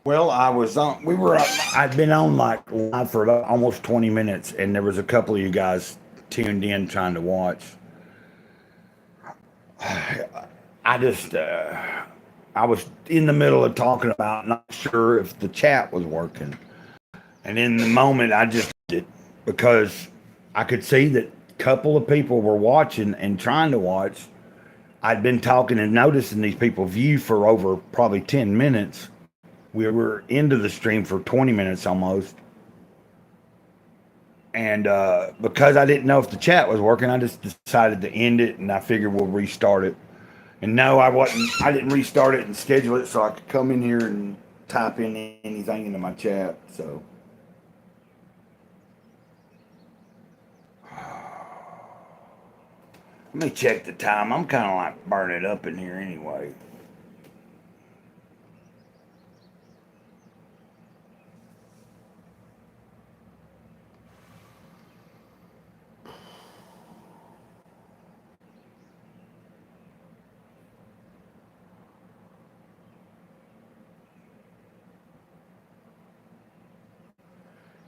Well, I was on. I'd been on like live for about almost 20 minutes, and there was a couple of you guys tuned in trying to watch. I just, I was in the middle of talking about not sure if the chat was working, and in the moment I just did because I could see that a couple of people were watching and trying to watch. I'd been talking and noticing these people view for over probably 10 minutes. We were into the stream for 20 minutes almost. And because I didn't know if the chat was working, I just decided to end it, and I figured we'll restart it. And no, I wasn't. I didn't restart it and schedule it so I could come in here and type in anything into my chat. So let me check the time. I'm kind of like burning up in here anyway.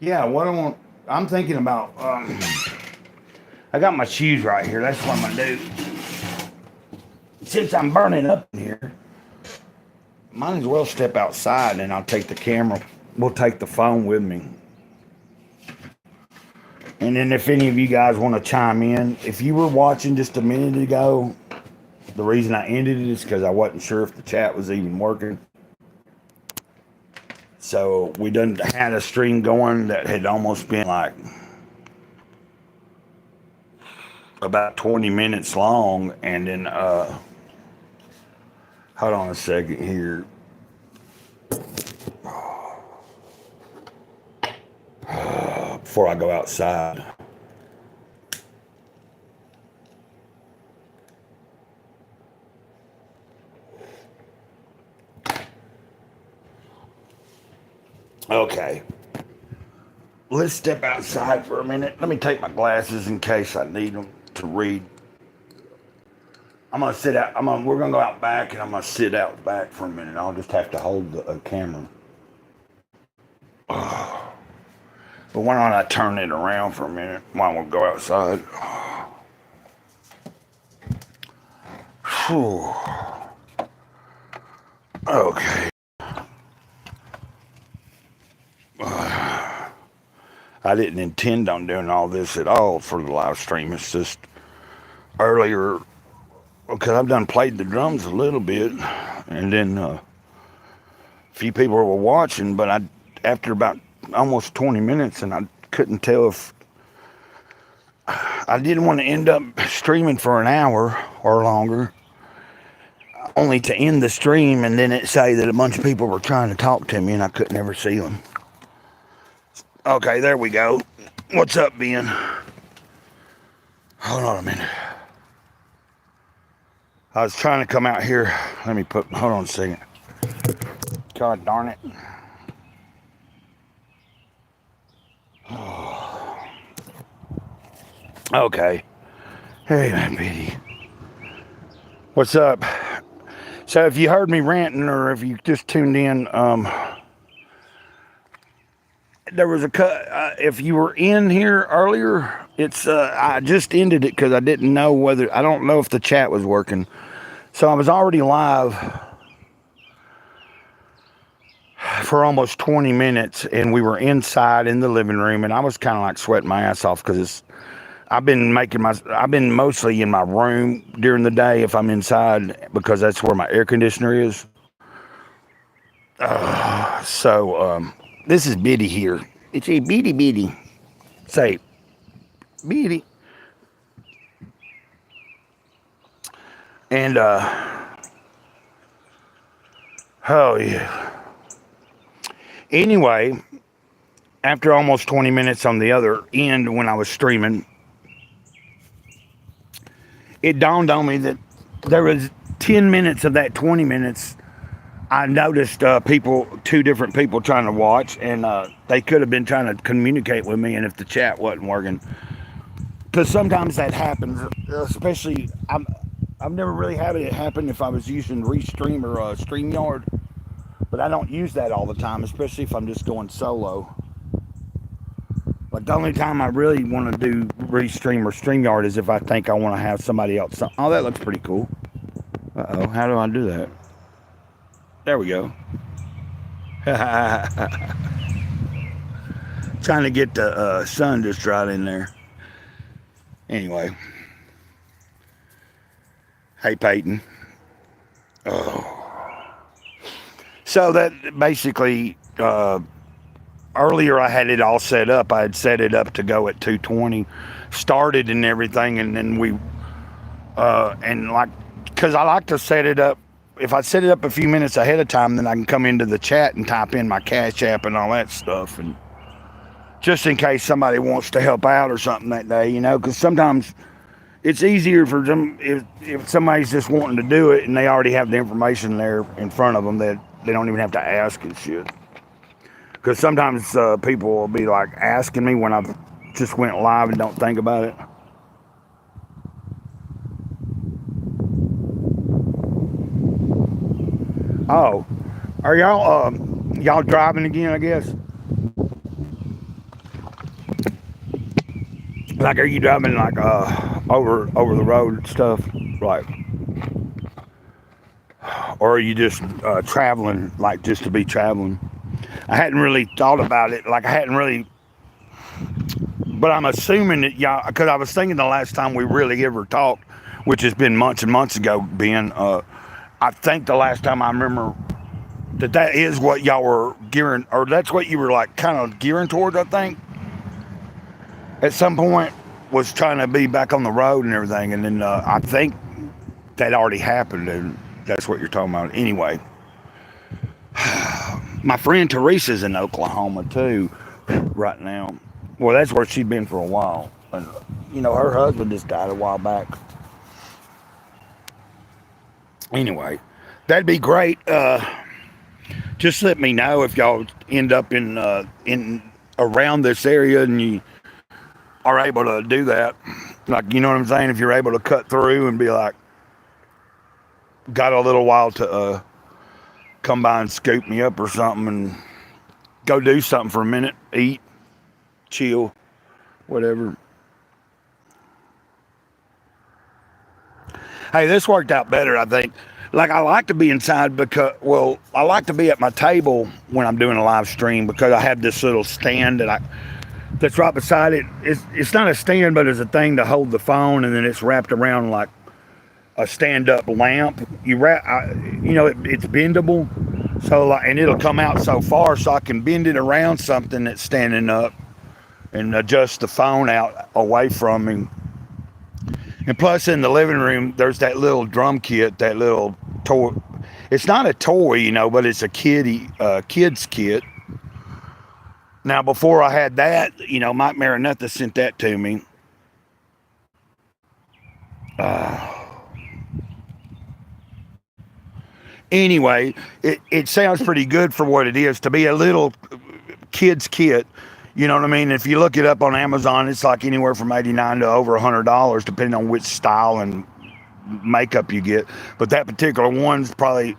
Yeah, what I want, I'm thinking about. I got my shoes right here. That's what I'm gonna do. Since I'm burning up in here, might as well step outside, and I'll take the camera. We'll take the phone with me. And then if any of you guys want to chime in, if you were watching just a minute ago, the reason I ended it is because I wasn't sure if the chat was even working. So we done had a stream going that had almost been like about 20 minutes long, and then hold on a second here. Before I go outside. Okay. Let's step outside for a minute. Let me take my glasses in case I need them to read. I'm gonna sit out. We're gonna go out back, and I'm gonna sit out back for a minute. I'll just have to hold the camera. But why don't I turn it around for a minute while we go outside? Whew. Okay. I didn't intend on doing all this at all for the live stream. It's just earlier, because I've done played the drums a little bit, and then a few people were watching, but after about almost 20 minutes, and I couldn't tell if I didn't want to end up streaming for an hour or longer, only to end the stream and then it say that a bunch of people were trying to talk to me and I couldn't ever see them. Okay, there we go. What's up, Ben? Hold on a minute. I was trying to come out here. Hold on a second. God darn it. Okay. Hey, Betty. What's up? So if you heard me ranting or if you just tuned in, there was a cut. If you were in here earlier, I just ended it because I didn't know I don't know if the chat was working. So I was already live for almost 20 minutes, and we were inside in the living room, and I was kind of like sweating my ass off because I've been mostly in my room during the day if I'm inside because that's where my air conditioner is. This is Biddy here. It's a Biddy. Say, Biddy. And, oh yeah. Anyway, after almost 20 minutes on the other end when I was streaming, it dawned on me that there was 10 minutes of that 20 minutes I noticed two different people trying to watch, and they could have been trying to communicate with me, and if the chat wasn't working, because sometimes that happens, especially I've never really had it happen if I was using Restream or StreamYard, But I don't use that all the time, especially if I'm just going solo. Like the only time I really want to do Restream or StreamYard is if I think I want to have somebody else. Oh, that looks pretty cool. Uh-oh, how do I do that? There we go. Trying to get the sun just right in there. Anyway. Hey, Peyton. Oh. So that basically, earlier I had it all set up. I had set it up to go at 2:20, started and everything, and then we, and like, because I like to set it up. If I set it up a few minutes ahead of time, then I can come into the chat and type in my Cash App and all that stuff, and just in case somebody wants to help out or something that day, you know, because sometimes it's easier for them if somebody's just wanting to do it and they already have the information there in front of them that they don't even have to ask and shit. Because sometimes people will be like asking me when I've just went live and don't think about it. Oh, are y'all driving again, I guess? Like, are you driving like over the road and stuff, like, or are you just traveling, like just to be traveling? I hadn't really thought about it. Like, I hadn't really, but I'm assuming that y'all, because I was thinking the last time we really ever talked, which has been months and months ago, Ben. I think the last time I remember that is what y'all were gearing, or that's what you were like kind of gearing towards. I think at some point was trying to be back on the road and everything, and then I think that already happened, and that's what you're talking about. Anyway, my friend Teresa's in Oklahoma too right now. Well, that's where she'd been for a while, and you know, her husband just died a while back. Anyway, that'd be great. Just let me know if y'all end up in around this area and you are able to do that. Like, you know what I'm saying? If you're able to cut through and be like, got a little while to come by and scoop me up or something and go do something for a minute, eat, chill, whatever. Hey, this worked out better, I think. Like, I like to be inside because, well, I like to be at my table when I'm doing a live stream because I have this little stand that's right beside it. It's not a stand, but it's a thing to hold the phone, and then it's wrapped around like a stand-up lamp. You know, it's bendable, so like, and it'll come out so far, so I can bend it around something that's standing up and adjust the phone out away from me. And plus, in the living room, there's that little drum kit, that little toy. It's not a toy, you know, but it's a kid's kit. Now, before I had that, you know, Mike Maranatha sent that to me. Anyway, it sounds pretty good for what it is to be a little kid's kit. You know what I mean? If you look it up on Amazon, it's like anywhere from $89 to over $100, depending on which style and makeup you get. But that particular one's probably,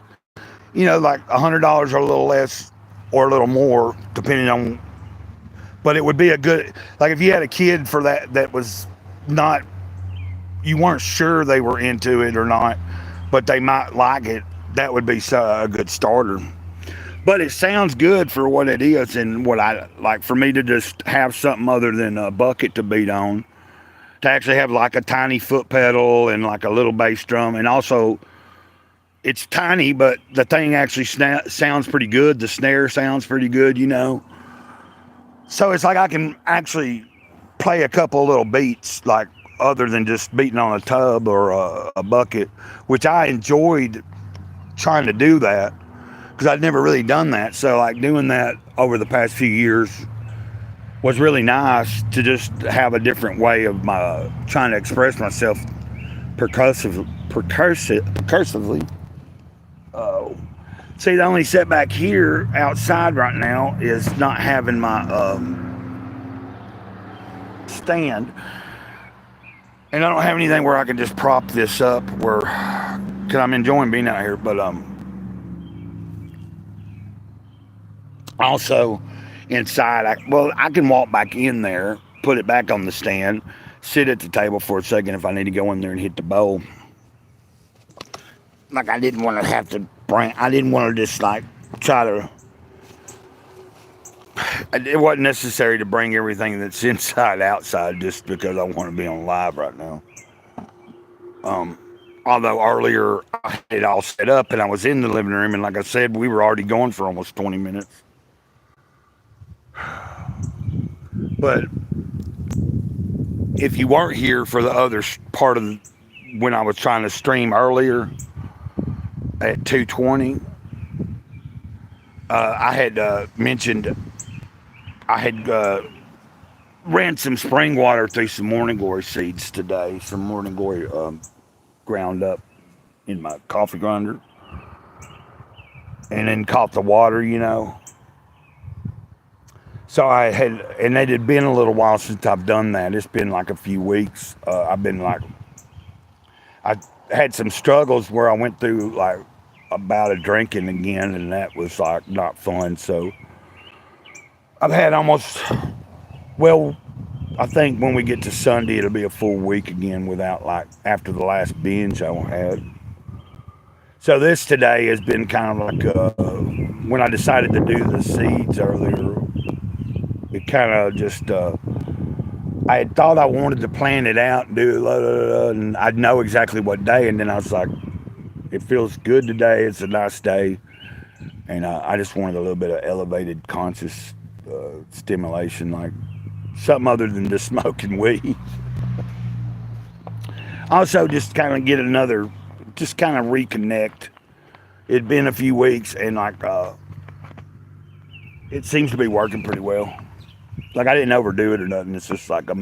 you know, like $100 or a little less or a little more, depending on. But it would be a good, like if you had a kid for that was not, you weren't sure they were into it or not, but they might like it, that would be a good starter. But it sounds good for what it is and what I like, for me to just have something other than a bucket to beat on, to actually have like a tiny foot pedal and like a little bass drum. And also, it's tiny, but the thing actually sounds pretty good. The snare sounds pretty good, you know. So it's like I can actually play a couple little beats, like other than just beating on a tub or a bucket, which I enjoyed trying to do that, because I'd never really done that. So like doing that over the past few years was really nice, to just have a different way of my trying to express myself percussively. See, the only setback here outside right now is not having my stand, and I don't have anything where I can just prop this up, where, because I'm enjoying being out here, but Also, inside, I can walk back in there, put it back on the stand, sit at the table for a second if I need to go in there and hit the bowl. Like I didn't want to have to bring. I didn't want to just like try to. It wasn't necessary to bring everything that's inside outside just because I want to be on live right now. Although earlier I had it all set up and I was in the living room, and like I said, we were already going for almost 20 minutes. But if you weren't here for the other part of when I was trying to stream earlier at 2:20, I had mentioned I had ran some spring water through some morning glory seeds today, some morning glory ground up in my coffee grinder, and then caught the water, So I had, and it had been a little while since I've done that. It's been like a few weeks. I had some struggles where I went through like a bout of drinking again, and that was like not fun. So I've had I think when we get to Sunday, it'll be a full week again without after the last binge I had. So this today has been kind of like when I decided to do the seeds earlier, it kind of just, I had thought I wanted to plan it out and do it, and I'd know exactly what day. And then I was like, it feels good today. It's a nice day. And I just wanted a little bit of elevated conscious stimulation, like something other than just smoking weed. Also, just kind of just kind of reconnect. It'd been a few weeks, and it seems to be working pretty well. Like I didn't overdo it or nothing. It's just like a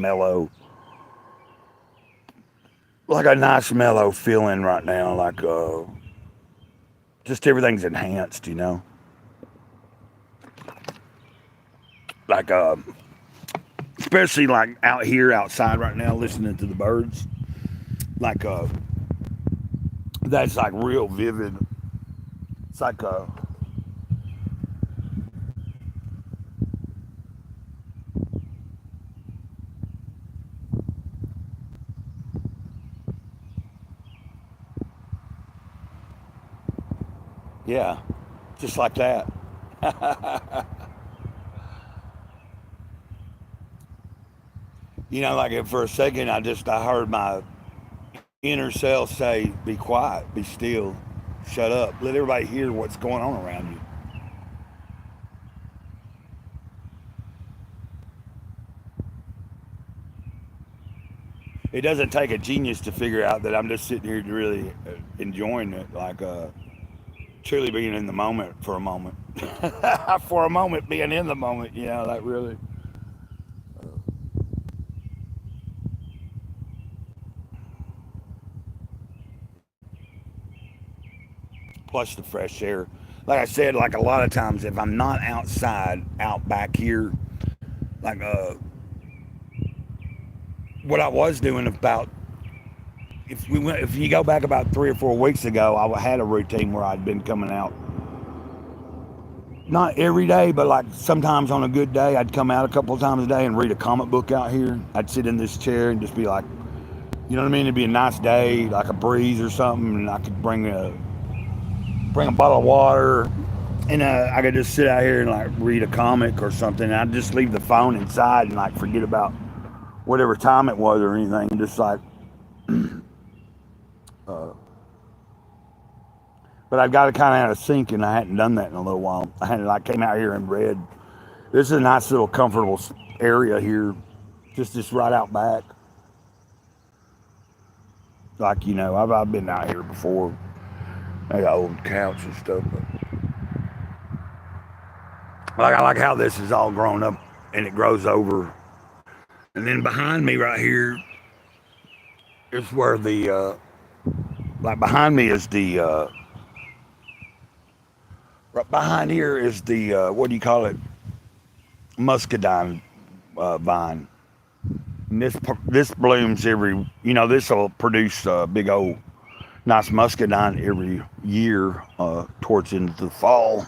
nice mellow feeling right now. Like just everything's enhanced, Like especially like out here outside right now, listening to the birds. Like that's like real vivid. It's like yeah, just like that. Like for a second, I heard my inner self say, "Be quiet, be still, shut up, let everybody hear what's going on around you." It doesn't take a genius to figure out that I'm just sitting here really enjoying it, like truly being in the moment for a moment. For a moment, being in the moment, like really. Plus the fresh air. Like I said, like a lot of times, if I'm not outside, out back here, like what I was doing about if you go back about 3 or 4 weeks ago, I had a routine where I'd been coming out. Not every day, but like sometimes on a good day, I'd come out a couple of times a day and read a comic book out here. I'd sit in this chair and just be like, you know what I mean? It'd be a nice day, like a breeze or something, and I could bring a bottle of water, and I could just sit out here and like read a comic or something. And I'd just leave the phone inside and like forget about whatever time it was or anything, and just like. But I've got it kind of out of sync, and I hadn't done that in a little while. I came out here and read. This is a nice little comfortable area here, just right out back. Like I've been out here before. I got old couch and stuff, but I like how this is all grown up and it grows over. And then behind me right here is where behind me is the right behind here is the what do you call it? Muscadine vine. And this blooms every. This will produce a big old nice muscadine every year towards into the fall.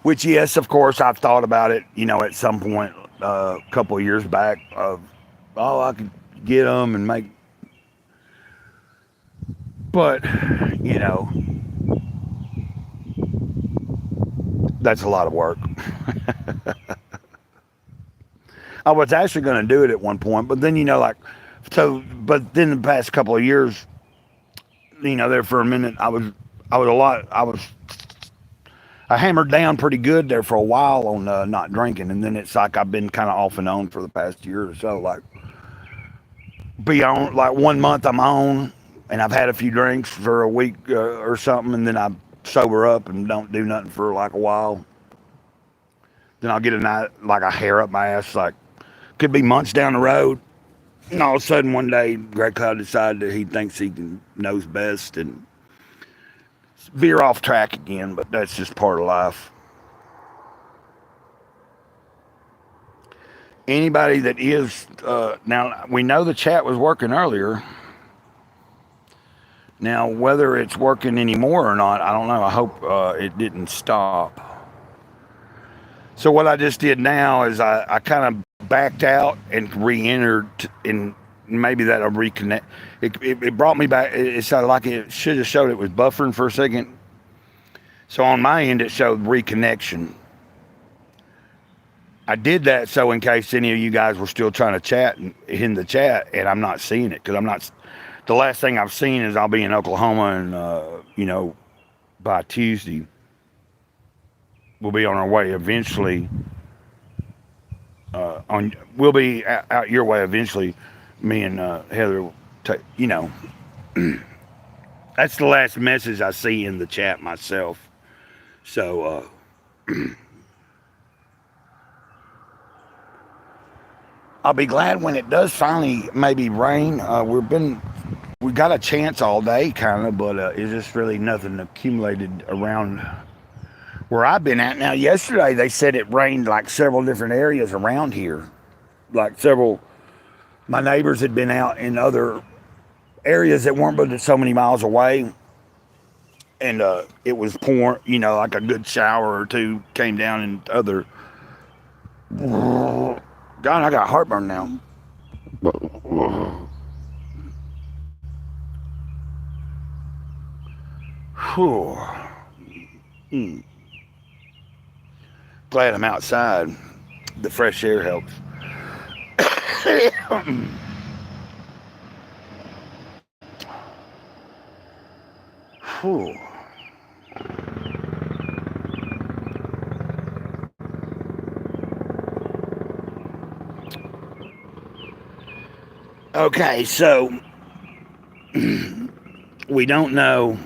Which, yes, of course, I've thought about it, at some point a couple of years back of, oh, I could get them and make, but, you know, that's a lot of work. I was actually going to do it at one point, but then, but then the past couple of years, there for a minute, I hammered down pretty good there for a while on not drinking, and then it's like I've been kind of off and on for the past year or so. Like, be on like 1 month I'm on, and I've had a few drinks for a week or something, and then I sober up and don't do nothing for like a while. Then I'll get a night like a hair up my ass, like could be months down the road, and all of a sudden one day, Greg Cloud decided that he thinks knows best and veer off track again. But that's just part of life. Anybody that is now, we know the chat was working earlier. Now, whether it's working anymore or not, I don't know. I hope it didn't stop. So what I just did now is I kind of backed out and re-entered, and maybe that'll reconnect. It brought me back. It sounded like it should have showed it was buffering for a second. So on my end, it showed reconnection. I did that so in case any of you guys were still trying to chat in the chat, and I'm not seeing it because I'm not. The last thing I've seen is I'll be in Oklahoma, and by Tuesday we'll be on our way eventually. We'll be out your way eventually. Me and Heather will take. That's the last message I see in the chat myself. So. I'll be glad when it does finally maybe rain. We got a chance all day kind of, but it's just really nothing accumulated around where I've been at. Now, yesterday they said it rained like several different areas around here. My neighbors had been out in other areas that weren't but so many miles away. And it was pouring, like a good shower or two came down in other. God, I got heartburn now. Whew. Glad I'm outside. The fresh air helps. Whew. Okay, so we don't know.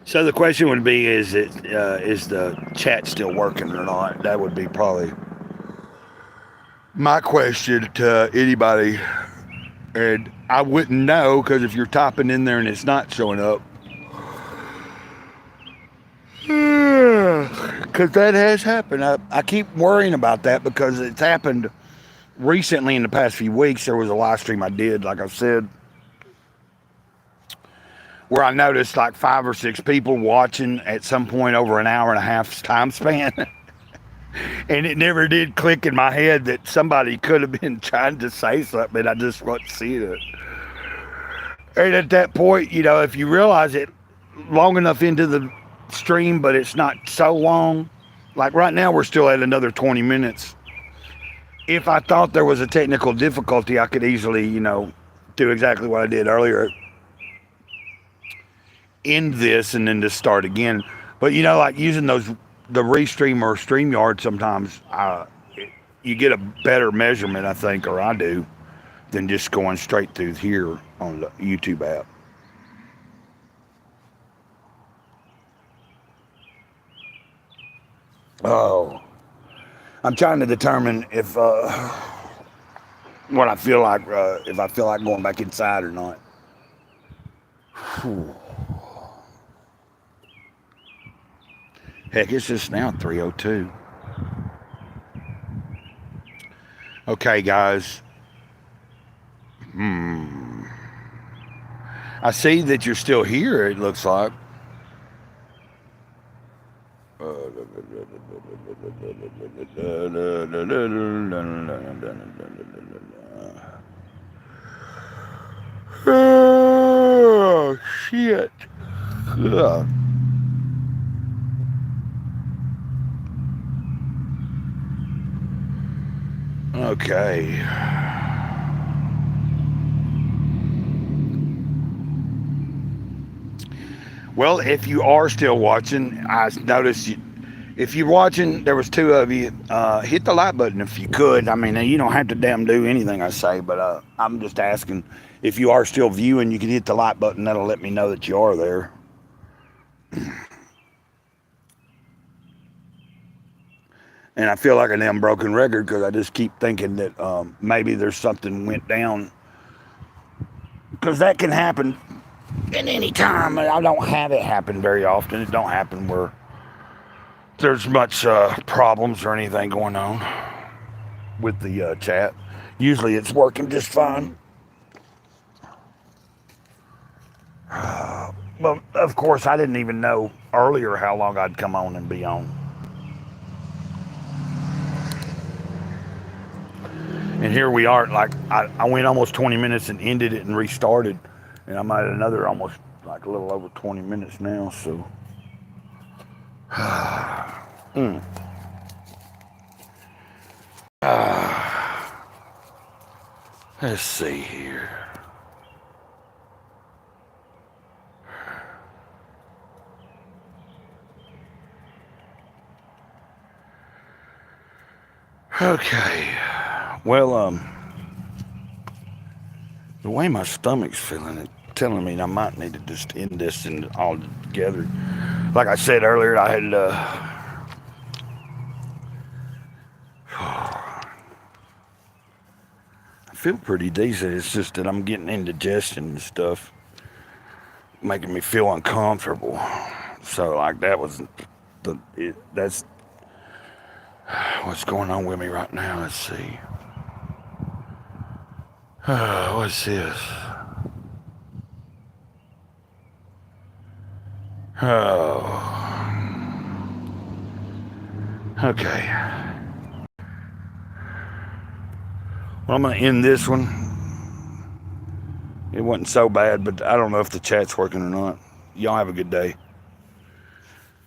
So the question would be: is the chat still working or not? That would be probably my question to anybody, and I wouldn't know because if you're typing in there and it's not showing up, because that has happened. I keep worrying about that because it's happened. Recently, in the past few weeks, there was a live stream I did, like I said, where I noticed like 5 or 6 people watching at some point over an hour and a half time span. And it never did click in my head that somebody could have been trying to say something. I just wasn't seeing it. And at that point, if you realize it long enough into the stream, but it's not so long, like right now, we're still at another 20 minutes. If I thought there was a technical difficulty, I could easily, do exactly what I did earlier. End this and then just start again. But, like using the Restream or StreamYard sometimes, you get a better measurement, I think, or I do, than just going straight through here on the YouTube app. Oh. I'm trying to determine if what I feel like, if I feel like going back inside or not. Whew. Heck, it's just now 3:02. Okay, guys. I see that you're still here, it looks like. Oh, shit. Ugh. Okay. Well, if you are still watching, I noticed you, if you're watching, there was two of you. Hit the like button if you could. I mean, you don't have to damn do anything I say, but I'm just asking if you are still viewing, you can hit the like button. That'll let me know that you are there. And I feel like a damn broken record because I just keep thinking that maybe there's something went down because that can happen at any time. I don't have it happen very often. It don't happen where there's much problems or anything going on with the chat. Usually it's working just fine. Well, of course, I didn't even know earlier how long I'd come on and be on. And here we are. Like I went almost 20 minutes and ended it and restarted, and I'm at another almost like a little over 20 minutes now. So, let's see here. Okay. Well, the way my stomach's feeling, it's telling me I might need to just end this and all together. Like I said earlier, I had I feel pretty decent. It's just that I'm getting indigestion and stuff, making me feel uncomfortable. So like that was that's what's going on with me right now. Let's see. What's this? Oh. Okay. Well, I'm going to end this one. It wasn't so bad, but I don't know if the chat's working or not. Y'all have a good day.